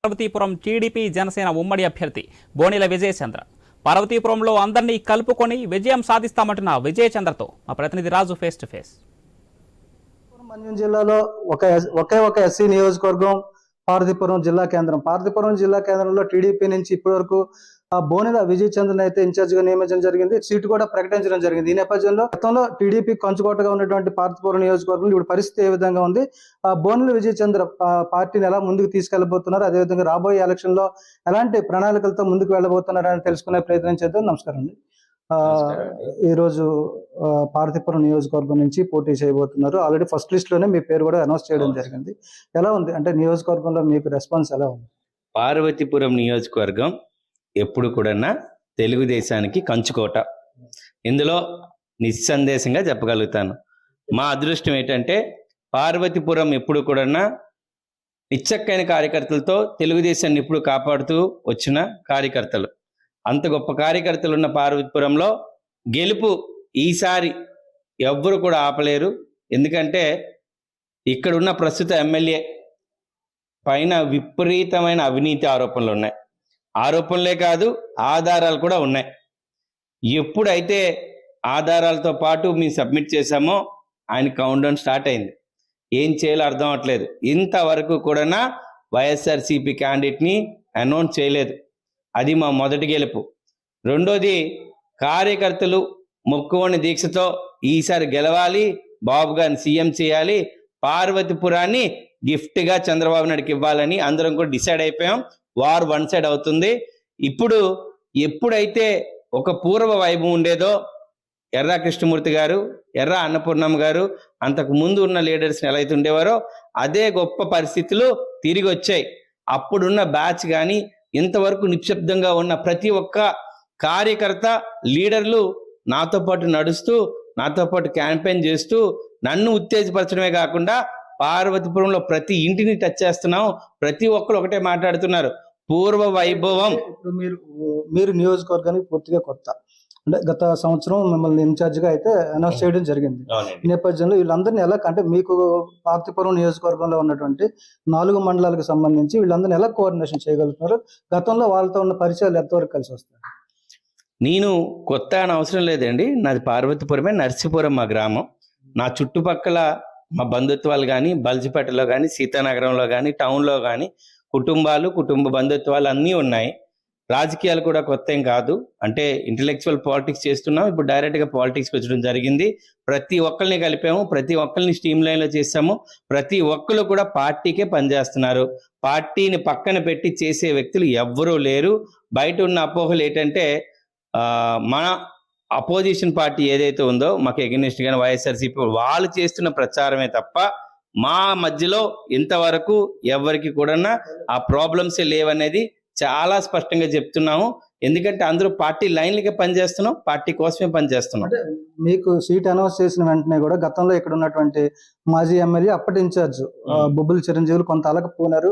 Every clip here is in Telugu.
పార్వతీపురం టీడీపీ జనసేన ఉమ్మడి అభ్యర్థి బోనెల విజయచంద్ర పార్వతీపురంలో అందరినీ కలుపుకొని విజయం సాధిస్తామంటున్న విజయచంద్రతో మా ప్రతినిధి రాజు ఫేస్ టు ఫేస్. మన్యం జిల్లాలో ఒకే ఒక ఎస్సీ నియోజకవర్గం పార్వతీపురం జిల్లా కేంద్రం. పార్వతీపురం జిల్లా కేంద్రంలో టీడీపీ నుంచి ఇప్పటి వరకు బోనెల విజయచంద్రన్ అయితే ఇన్ఛార్జ్ గా నియమించడం జరిగింది. సీటు కూడా ప్రకటించడం జరిగింది. ఈ నేపథ్యంలో గతంలో టీడీపీ కంచుకోటగా ఉన్నటువంటి పార్వతీపురం నియోజకవర్గంలో ఇప్పుడు పరిస్థితి ఏ విధంగా ఉంది, బోనెల విజయచంద్ర పార్టీని ఎలా ముందుకు తీసుకెళ్లబోతున్నారు, అదేవిధంగా రాబోయే ఎలక్షన్ లో ఎలాంటి ప్రణాళికలతో ముందుకు వెళ్ళబోతున్నారు అని తెలుసుకునే ప్రయత్నం చేద్దాం. నమస్కారం అండి. ఈ రోజు పార్వతీపురం నియోజకవర్గం నుంచి పోటీ చేయబోతున్నారు. ఆల్రెడీ ఫస్ట్ లిస్ట్ లోనే మీ పేరు కూడా అనౌన్స్ చేయడం జరిగింది. ఎలా ఉంది అంటే నియోజకవర్గంలో మీకు రెస్పాన్స్ ఎలా ఉంది? పార్వతీపురం నియోజకవర్గం ఎప్పుడు కూడా తెలుగుదేశానికి కంచుకోట. ఇందులో నిస్సందేశంగా చెప్పగలుగుతాను. మా అదృష్టం ఏంటంటే పార్వతీపురం ఎప్పుడు కూడా నిచ్చక్కైన కార్యకర్తలతో తెలుగుదేశాన్ని ఎప్పుడు కాపాడుతూ వచ్చిన కార్యకర్తలు. అంత గొప్ప కార్యకర్తలు ఉన్న పార్వతీపురంలో గెలుపు ఈసారి ఎవ్వరు కూడా ఆపలేరు. ఎందుకంటే ఇక్కడున్న ప్రస్తుత ఎమ్మెల్యే పైన విపరీతమైన అవినీతి ఆరోపణలు ఉన్నాయి. ఆరోపణలే కాదు, ఆధారాలు కూడా ఉన్నాయి. ఎప్పుడైతే ఆధారాలతో పాటు మేము సబ్మిట్ చేశామో ఆయన కౌంట్డౌన్ స్టార్ట్ అయింది. ఏం చేయాలో అర్థం అవట్లేదు. ఇంతవరకు కూడా వైఎస్ఆర్సీపీ క్యాండిడేట్ని అనౌన్స్ చేయలేదు. అది మా మొదటి గెలుపు. రెండోది, కార్యకర్తలు మొక్కువని దీక్షతో ఈసారి గెలవాలి, బాబు గారిని సీఎం చేయాలి, పార్వతీపురాన్ని గిఫ్ట్గా చంద్రబాబు నాయుడుకి ఇవ్వాలని అందరం కూడా డిసైడ్ అయిపోయాం. వార్ వన్ సైడ్ అవుతుంది. ఇప్పుడు ఎప్పుడైతే ఒక పూర్వ వైభవం ఉండేదో, ఎర్రా కృష్ణమూర్తి గారు, ఎర్రా అన్నపూర్ణమ్మ గారు, అంతకు ముందు ఉన్న లీడర్స్ని ఎలా అయితే ఉండేవారో అదే గొప్ప పరిస్థితులు తిరిగి వచ్చాయి. అప్పుడున్న బ్యాచ్ కానీ ఇంతవరకు నిశ్శబ్దంగా ఉన్న ప్రతి ఒక్క కార్యకర్త, లీడర్లు నాతో పాటు నడుస్తూ, నాతో పాటు క్యాంపెయిన్ చేస్తూ నన్ను ఉత్తేజపరచడమే కాకుండా పార్వతీపురంలో ప్రతి ఇంటిని టచ్ చేస్తున్నాం. ప్రతి ఒక్కరు ఒకటే మాట్లాడుతున్నారు, పూర్వ వైభవం. మీరు నియోజకవర్గానికి పూర్తిగా కొత్త, అంటే గత సంవత్సరం మిమ్మల్ని ఇన్ఛార్జ్ గా అయితే అనౌన్స్ చేయడం జరిగింది. ఈ నేపథ్యంలో వీళ్ళందరినీ ఎలా, అంటే మీకు పార్వతీపురం నియోజకవర్గంలో ఉన్నటువంటి 4 మండలాలకు సంబంధించి వీళ్ళందరినీ ఎలా కోఆర్డినేషన్ చేయగలుగుతున్నారు? గతంలో వాళ్ళతో ఉన్న పరిచయాలు ఎంతవరకు కలిసి వస్తాయి? నేను కొత్త అని అవసరం లేదండి. నాది పార్వతీపురమే, నర్సీపురం మా గ్రామం. నా చుట్టుపక్కల మా బంధుత్వాలు కానీ బల్జిపేటలో కానీ సీతానగరంలో కానీ టౌన్లో కానీ కుటుంబ బంధుత్వాలు అన్నీ ఉన్నాయి. రాజకీయాలు కూడా కొత్త ఏం కాదు. అంటే ఇంటలెక్చువల్ పాలిటిక్స్ చేస్తున్నాం. ఇప్పుడు డైరెక్ట్గా పాలిటిక్స్కి వచ్చడం జరిగింది. ప్రతి ఒక్కరిని కలిపాము, ప్రతి ఒక్కరిని స్ట్రీమ్ లైన్లో చేసాము. ప్రతి ఒక్కరు కూడా పార్టీకే పనిచేస్తున్నారు. పార్టీని పక్కన పెట్టి చేసే వ్యక్తులు ఎవ్వరూ లేరు. బయట ఉన్న అపోహలు ఏంటంటే మన అపోజిషన్ పార్టీ ఏదైతే ఉందో మాకు ఎగనిస్ట్ గానీ వైఎస్ఆర్సీపీ వాళ్ళు చేస్తున్న ప్రచారమే తప్ప మా మధ్యలో ఇంతవరకు ఎవరికి కూడా ఆ ప్రాబ్లమ్స్ లేవనేది చాలా స్పష్టంగా చెప్తున్నాము. ఎందుకంటే అందరూ పార్టీ లైన్లకే పనిచేస్తున్నాం, పార్టీ కోసమే పనిచేస్తున్నాం. అంటే మీకు సీట్ అనౌన్స్ చేసిన వెంటనే కూడా గతంలో ఇక్కడ ఉన్నటువంటి మాజీ ఎమ్మెల్యే, అప్పటి ఇన్ఛార్జ్ బొబ్బుల చిరంజీవులు కొంత అలకపోయినారు.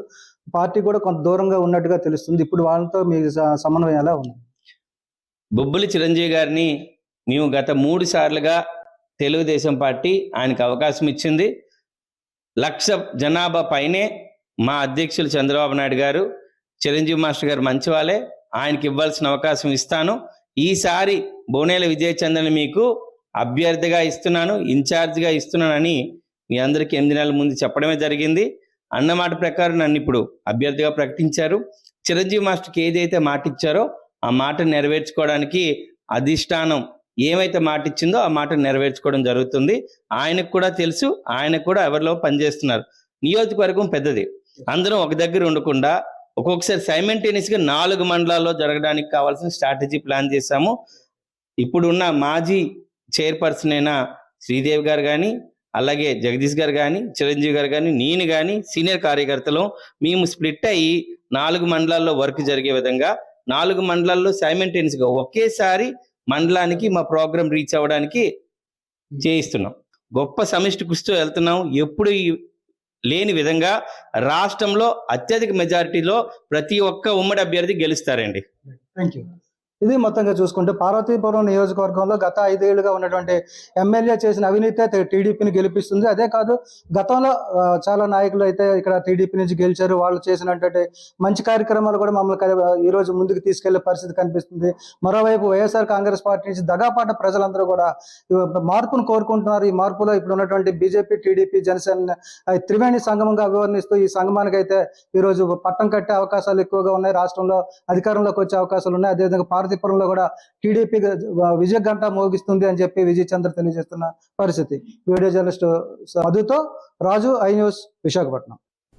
పార్టీ కూడా కొంత దూరంగా ఉన్నట్టుగా తెలుస్తుంది. ఇప్పుడు వాళ్ళతో మీ సమన్వయం ఎలా ఉంది? బొబ్బుల చిరంజీవి గారిని మేము గత 3 సార్లుగా తెలుగుదేశం పార్టీ ఆయనకు అవకాశం ఇచ్చింది. 1,00,000 జనాభా పైనే మా అధ్యక్షులు చంద్రబాబు నాయుడు గారు, చిరంజీవి మాస్టర్ గారు మంచి వాళ్ళే, ఆయనకి ఇవ్వాల్సిన అవకాశం ఇస్తాను. ఈసారి బోనెల విజయచంద్రన్ మీకు అభ్యర్థిగా ఇస్తున్నాను, ఇన్ఛార్జిగా ఇస్తున్నానని మీ అందరికీ 8 నెలల ముందు చెప్పడమే జరిగింది. అన్నమాట ప్రకారం నన్ను ఇప్పుడు అభ్యర్థిగా ప్రకటించారు. చిరంజీవి మాస్టర్కి ఏదైతే మాట ఇచ్చారో ఆ మాట నెరవేర్చుకోవడానికి అధిష్టానం ఏమైతే మాట ఇచ్చిందో ఆ మాట నెరవేర్చుకోవడం జరుగుతుంది. ఆయనకు కూడా తెలుసు, ఆయన కూడా ఎవరిలో పనిచేస్తున్నారు. నియోజకవర్గం పెద్దది, అందరం ఒక దగ్గర ఉండకుండా ఒక్కొక్కసారి సైమెంటేనియస్గా 4 మండలాల్లో జరగడానికి కావాల్సిన స్ట్రాటజీ ప్లాన్ చేశాము. ఇప్పుడున్న మాజీ చైర్పర్సన్ అయిన శ్రీదేవి గారు కానీ, అలాగే జగదీష్ గారు కానీ, చిరంజీవి గారు కానీ, నేను కానీ సీనియర్ కార్యకర్తలు మేము స్ప్లిట్ అయ్యి 4 మండలాల్లో వర్క్ జరిగే విధంగా 4 మండలాల్లో సైమెంటేనియస్గా ఒకేసారి మండలానికి మా ప్రోగ్రాం రీచ్ అవ్వడానికి చేయిస్తున్నాం. గొప్ప సమిష్టి కృషితో వెళ్తున్నాం. ఎప్పుడు లేని విధంగా రాష్ట్రంలో అత్యధిక మెజారిటీలో ప్రతి ఒక్క ఉమ్మడి అభ్యర్థి గెలుస్తారండి. Thank you. ఇది మొత్తంగా చూసుకుంటే పార్వతీపురం నియోజకవర్గంలో గత 5 ఏళ్లుగా ఉన్నటువంటి ఎమ్మెల్యే చేసిన అవినీతే టీడీపీని గెలిపిస్తుంది. అదే కాదు, గతంలో చాలా నాయకులు అయితే ఇక్కడ టీడీపీ నుంచి గెలిచారు. వాళ్ళు చేసినటువంటి మంచి కార్యక్రమాలు కూడా మమ్మల్ని ఈ రోజు ముందుకు తీసుకెళ్లే పరిస్థితి కనిపిస్తుంది. మరోవైపు వైఎస్ఆర్ కాంగ్రెస్ పార్టీ నుంచి దగాపాట ప్రజలందరూ కూడా మార్పును కోరుకుంటున్నారు. ఈ మార్పులో ఇప్పుడు ఉన్నటువంటి బీజేపీ, టీడీపీ, జనసేన త్రివేణి సంగమంగా అభివర్ణిస్తూ ఈ సంగమానికి అయితే ఈ రోజు పట్టం కట్టే అవకాశాలు ఎక్కువగా ఉన్నాయి. రాష్ట్రంలో అధికారంలోకి వచ్చే అవకాశాలు ఉన్నాయి. అదేవిధంగా పార్వతీపురంలో కూడా టీడీపీ విజయ గంట మోగిస్తుంది అని చెప్పి విజయ్ చంద్ర తెలియజేస్తున్న పరిస్థితి. వీడియో జర్నలిస్ట్ మధుతో రాజు, ఐ న్యూస్, విశాఖపట్నం.